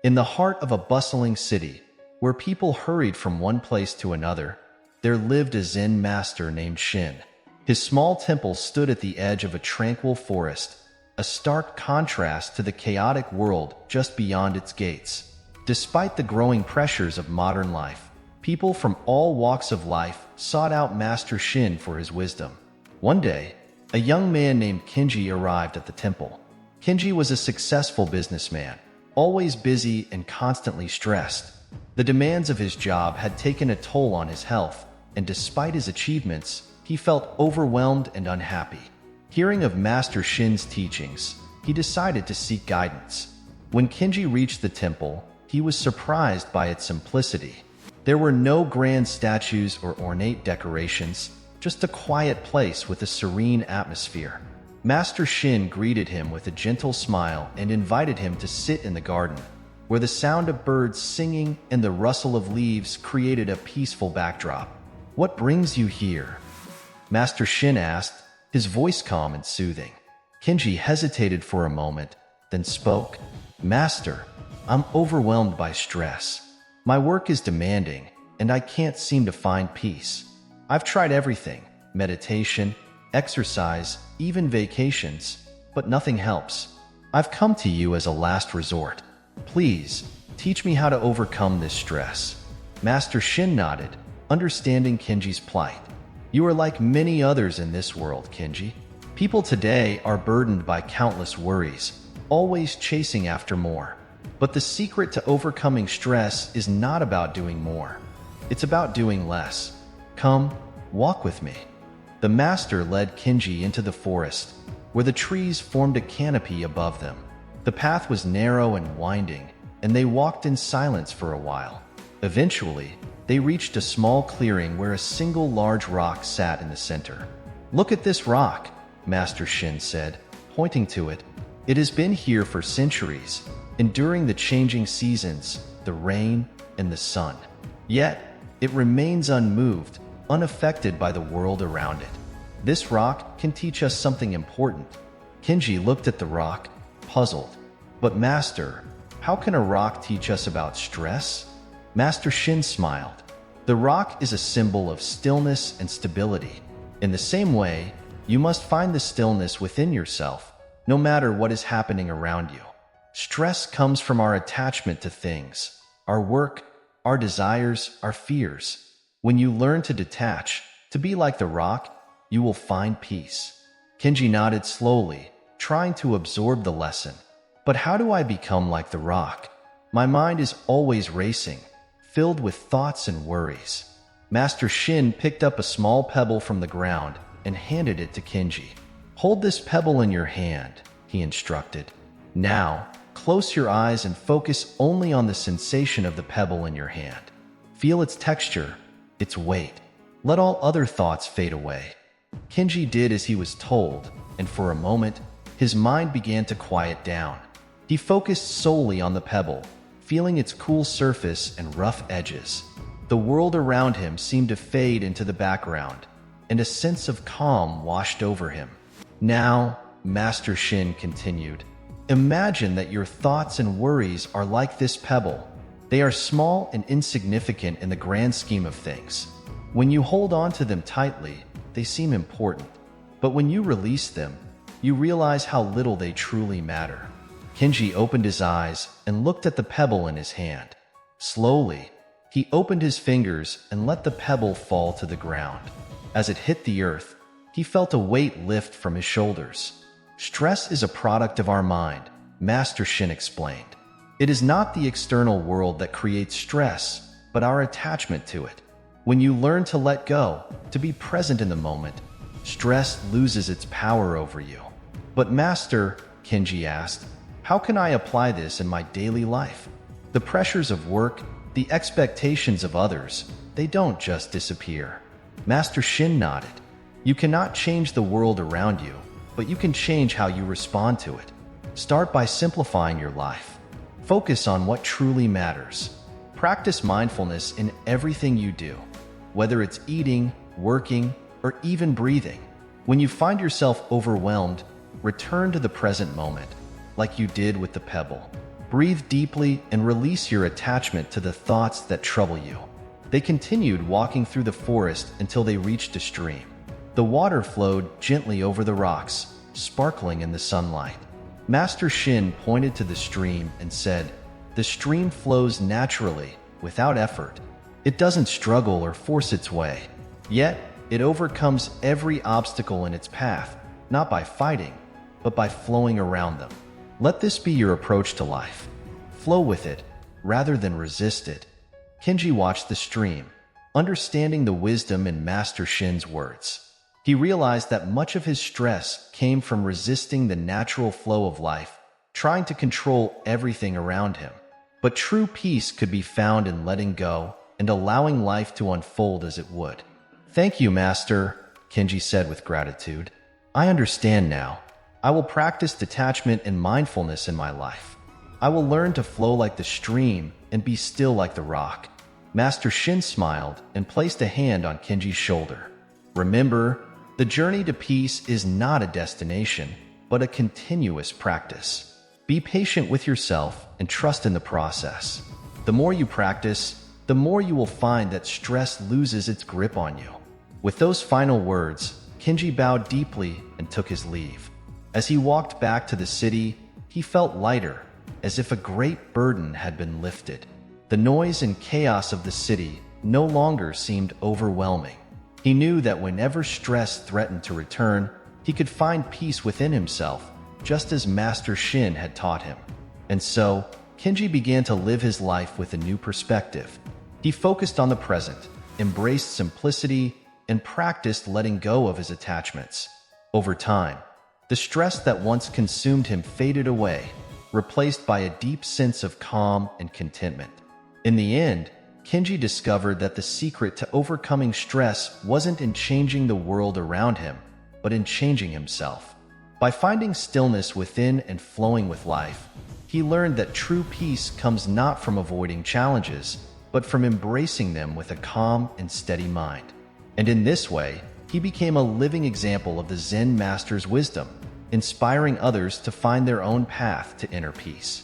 In the heart of a bustling city, where people hurried from one place to another, there lived a Zen master named Shin. His small temple stood at the edge of a tranquil forest, a stark contrast to the chaotic world just beyond its gates. Despite the growing pressures of modern life, people from all walks of life sought out Master Shin for his wisdom. One day, a young man named Kenji arrived at the temple. Kenji was a successful businessman, always busy and constantly stressed. The demands of his job had taken a toll on his health, and despite his achievements, he felt overwhelmed and unhappy. Hearing of Master Shin's teachings, he decided to seek guidance. When Kenji reached the temple, he was surprised by its simplicity. There were no grand statues or ornate decorations, just a quiet place with a serene atmosphere. Master Shin greeted him with a gentle smile and invited him to sit in the garden, where the sound of birds singing and the rustle of leaves created a peaceful backdrop. "What brings you here?" Master Shin asked, his voice calm and soothing. Kenji hesitated for a moment, then spoke. "Master, I'm overwhelmed by stress. My work is demanding, and I can't seem to find peace. I've tried everything, meditation, exercise, even vacations, but nothing helps. I've come to you as a last resort. Please, teach me how to overcome this stress." Master Shin nodded, understanding Kenji's plight. "You are like many others in this world, Kenji. People today are burdened by countless worries, always chasing after more. But the secret to overcoming stress is not about doing more. It's about doing less. Come, walk with me." The master led Kenji into the forest, where the trees formed a canopy above them. The path was narrow and winding, and they walked in silence for a while. Eventually, they reached a small clearing where a single large rock sat in the center. "Look at this rock," Master Shin said, pointing to it. "It has been here for centuries, enduring the changing seasons, the rain, and the sun. Yet, it remains unmoved, unaffected by the world around it. This rock can teach us something important." Kenji looked at the rock, puzzled. "But Master, how can a rock teach us about stress?" Master Shin smiled. "The rock is a symbol of stillness and stability. In the same way, you must find the stillness within yourself, no matter what is happening around you. Stress comes from our attachment to things, our work, our desires, our fears. When you learn to detach, to be like the rock, you will find peace." Kenji nodded slowly, trying to absorb the lesson. "But how do I become like the rock? My mind is always racing, filled with thoughts and worries." Master Shin picked up a small pebble from the ground and handed it to Kenji. "Hold this pebble in your hand," he instructed. "Now, close your eyes and focus only on the sensation of the pebble in your hand. Feel its texture, its weight. Let all other thoughts fade away." Kenji did as he was told, and for a moment, his mind began to quiet down. He focused solely on the pebble, feeling its cool surface and rough edges. The world around him seemed to fade into the background, and a sense of calm washed over him. "Now," Master Shin continued, "imagine that your thoughts and worries are like this pebble. They are small and insignificant in the grand scheme of things. When you hold on to them tightly, they seem important. But when you release them, you realize how little they truly matter." Kenji opened his eyes and looked at the pebble in his hand. Slowly, he opened his fingers and let the pebble fall to the ground. As it hit the earth, he felt a weight lift from his shoulders. "Stress is a product of our mind," Master Shin explained. "It is not the external world that creates stress, but our attachment to it. When you learn to let go, to be present in the moment, stress loses its power over you." "But Master," Kenji asked, "how can I apply this in my daily life? The pressures of work, the expectations of others, they don't just disappear." Master Shin nodded. "You cannot change the world around you, but you can change how you respond to it. Start by simplifying your life. Focus on what truly matters. Practice mindfulness in everything you do, whether it's eating, working, or even breathing. When you find yourself overwhelmed, return to the present moment, like you did with the pebble. Breathe deeply and release your attachment to the thoughts that trouble you. They continued walking through the forest until they reached a stream. The water flowed gently over the rocks, sparkling in the sunlight. Master Shin pointed to the stream and said, "The stream flows naturally, without effort. It doesn't struggle or force its way. Yet, it overcomes every obstacle in its path, not by fighting, but by flowing around them." Let this be your approach to life. Flow with it, rather than resist it. Kenji watched the stream, understanding the wisdom in Master Shin's words. He realized that much of his stress came from resisting the natural flow of life, trying to control everything around him. But true peace could be found in letting go and allowing life to unfold as it would. "Thank you, Master," Kenji said with gratitude. "I understand now. I will practice detachment and mindfulness in my life. I will learn to flow like the stream and be still like the rock." Master Shin smiled and placed a hand on Kenji's shoulder. "Remember, the journey to peace is not a destination, but a continuous practice. Be patient with yourself and trust in the process. The more you practice, the more you will find that stress loses its grip on you." With those final words, Kenji bowed deeply and took his leave. As he walked back to the city, he felt lighter, as if a great burden had been lifted. The noise and chaos of the city no longer seemed overwhelming. He knew that whenever stress threatened to return, he could find peace within himself, just as Master Shin had taught him. And so, Kenji began to live his life with a new perspective. He focused on the present, embraced simplicity, and practiced letting go of his attachments. Over time, the stress that once consumed him faded away, replaced by a deep sense of calm and contentment. In the end, Kenji discovered that the secret to overcoming stress wasn't in changing the world around him, but in changing himself. By finding stillness within and flowing with life, he learned that true peace comes not from avoiding challenges, but from embracing them with a calm and steady mind. And in this way, he became a living example of the Zen master's wisdom, inspiring others to find their own path to inner peace.